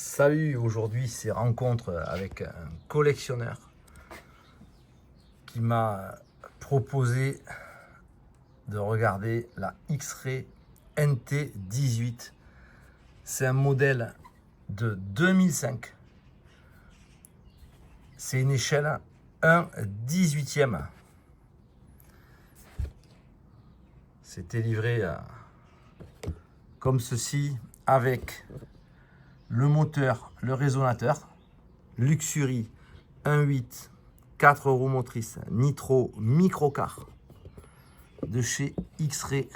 Salut, aujourd'hui c'est rencontre avec un collectionneur qui m'a proposé de regarder la X-Ray NT18. C'est un modèle de 2005. C'est une échelle 1/18e. C'était livré comme ceci avec le moteur, le résonateur, Luxury 1.8, 4 roues motrices, Nitro Microcar de chez X-Ray.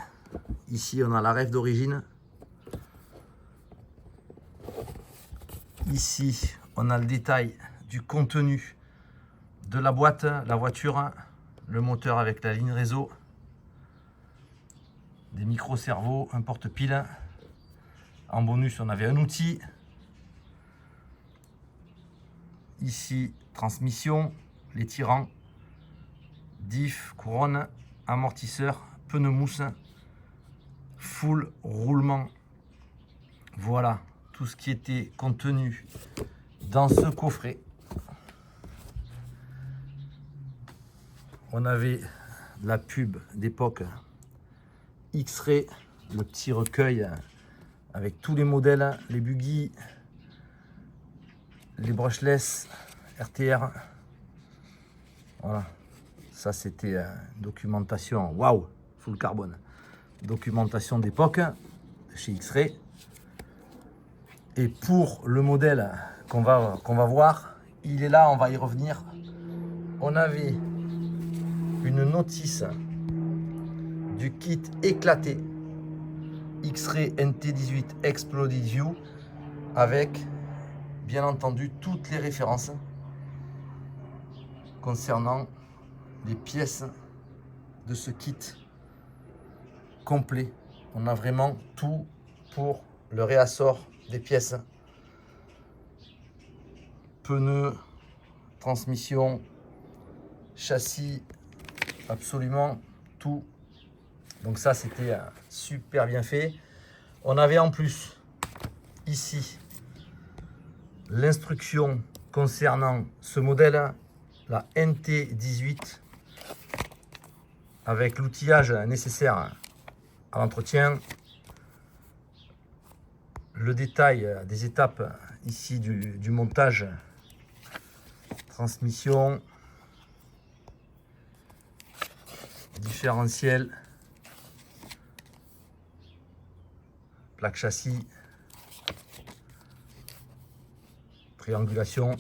Ici, on a la ref d'origine. Ici, on a le détail du contenu de la boîte, la voiture, le moteur avec la ligne réseau, des micro-servos, un porte-pile. En bonus, on avait un outil. Ici, transmission, les tirants, diff, couronne, amortisseur, pneu mousse, full roulement. Voilà tout ce qui était contenu dans ce coffret. On avait la pub d'époque X-Ray, le petit recueil avec tous les modèles, les buggy, les brushless, RTR. Voilà, ça c'était documentation, waouh, full carbone. Documentation d'époque chez X-Ray. Et pour le modèle qu'on va voir, il est là, on va y revenir. On avait une notice du kit éclaté X-Ray NT18 Exploded View avec bien entendu toutes les références concernant les pièces de ce kit complet. On a vraiment tout pour le réassort des pièces, pneus, transmission, châssis, absolument tout. Donc ça c'était super bien fait. On avait en plus ici l'instruction concernant ce modèle, la NT18, avec l'outillage nécessaire à l'entretien, le détail des étapes ici du montage, transmission, différentiel, plaque châssis, triangulation.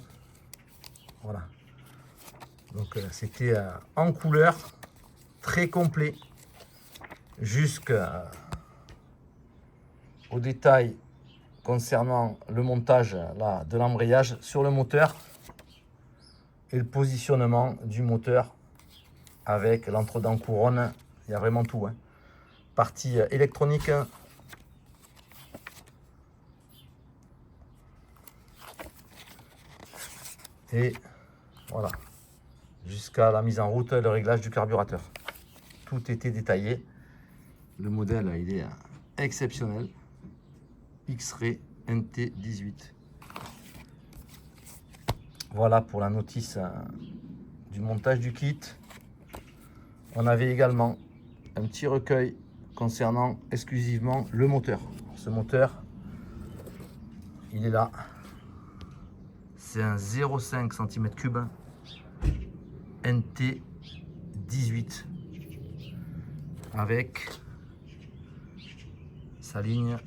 Voilà, donc c'était en couleur, très complet, jusqu'au détail concernant le montage là, de l'embrayage sur le moteur et le positionnement du moteur avec l'entredent couronne. Il y a vraiment tout, hein. Partie électronique, et voilà, jusqu'à la mise en route, le réglage du carburateur. Tout était détaillé. Le modèle, il est exceptionnel. X-Ray NT18. Voilà pour la notice du montage du kit. On avait également un petit recueil concernant exclusivement le moteur. Ce moteur, il est là. C'est un 0,5 cm3 NT18 avec sa ligne.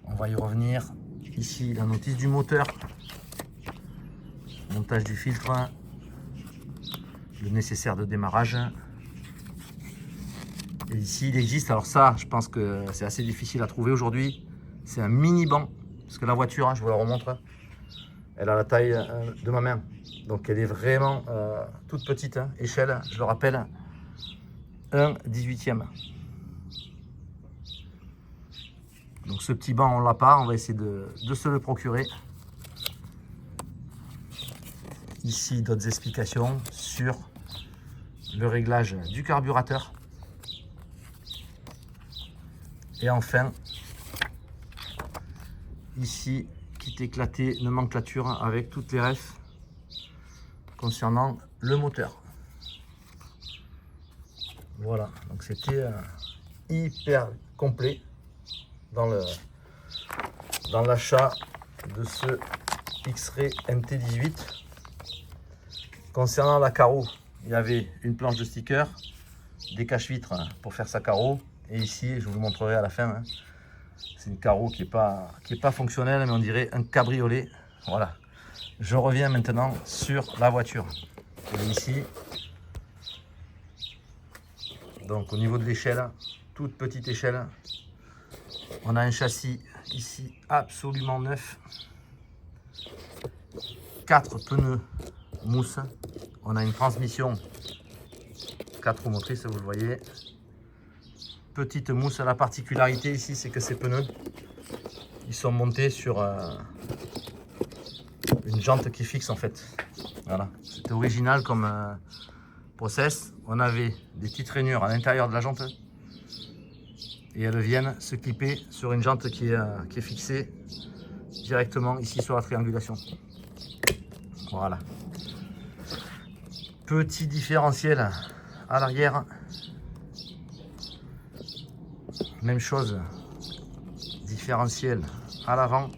On va y revenir. Ici, la notice du moteur, montage du filtre, le nécessaire de démarrage. Et ici, il existe, alors ça, je pense que c'est assez difficile à trouver aujourd'hui, c'est un mini banc, parce que la voiture, je vous la remontre, elle a la taille de ma main. Donc elle est vraiment toute petite, hein, échelle, je le rappelle, 1/18e. Donc ce petit banc, on l'a pas, on va essayer de se le procurer. Ici, d'autres explications sur le réglage du carburateur. Et enfin, ici, kit éclaté, nomenclature avec toutes les refs concernant le moteur. Voilà, donc c'était hyper complet dans l'achat de ce X-Ray MT18. Concernant la carreau, il y avait une planche de sticker, des cache-vitres pour faire sa carreau, et ici, je vous le montrerai à la fin, hein, c'est une carreau qui est pas fonctionnelle, mais on dirait un cabriolet. Voilà. Je reviens maintenant sur la voiture. Elle est ici. Donc au niveau de l'échelle, toute petite échelle, on a un châssis ici absolument neuf. 4 pneus mousse. On a une transmission 4 roues motrices, vous le voyez. Petite mousse. La particularité ici, c'est que ces pneus, ils sont montés sur une jante qui fixe en fait. Voilà, c'était original comme process. On avait des petites rainures à l'intérieur de la jante et elles viennent se clipper sur une jante qui est fixée directement ici sur la triangulation. Voilà. Petit différentiel à l'arrière. Même chose, différentiel à l'avant.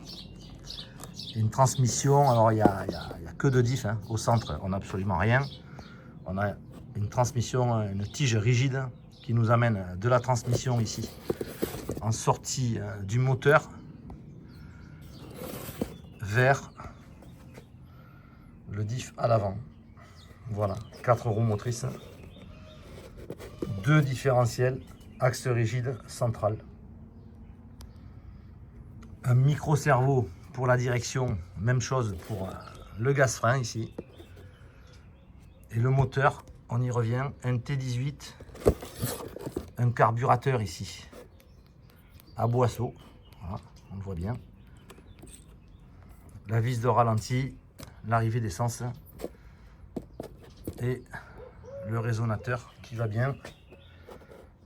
Une transmission, alors il n'y a que de diff, hein. Au centre on n'a absolument rien. On a une transmission, une tige rigide qui nous amène de la transmission ici en sortie du moteur vers le diff à l'avant. Voilà, 4 roues motrices, 2 différentiels, axe rigide central, un micro cerveau pour la direction, même chose pour le gaz-frein ici. Et le moteur, on y revient, un T18, un carburateur ici, à boisseau, voilà, on le voit bien. La vis de ralenti, l'arrivée d'essence et le résonateur qui va bien.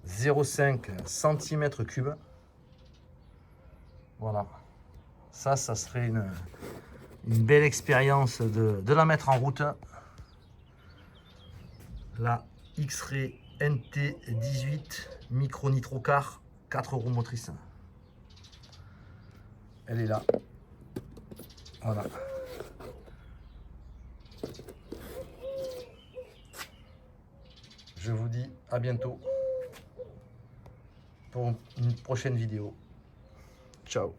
0,5 cm3. Voilà, ça serait une belle expérience de la mettre en route. La X-Ray NT18 Micro Nitrocar 4 roues motrices. Elle est là. Voilà. Je vous dis à bientôt pour une prochaine vidéo. Ciao.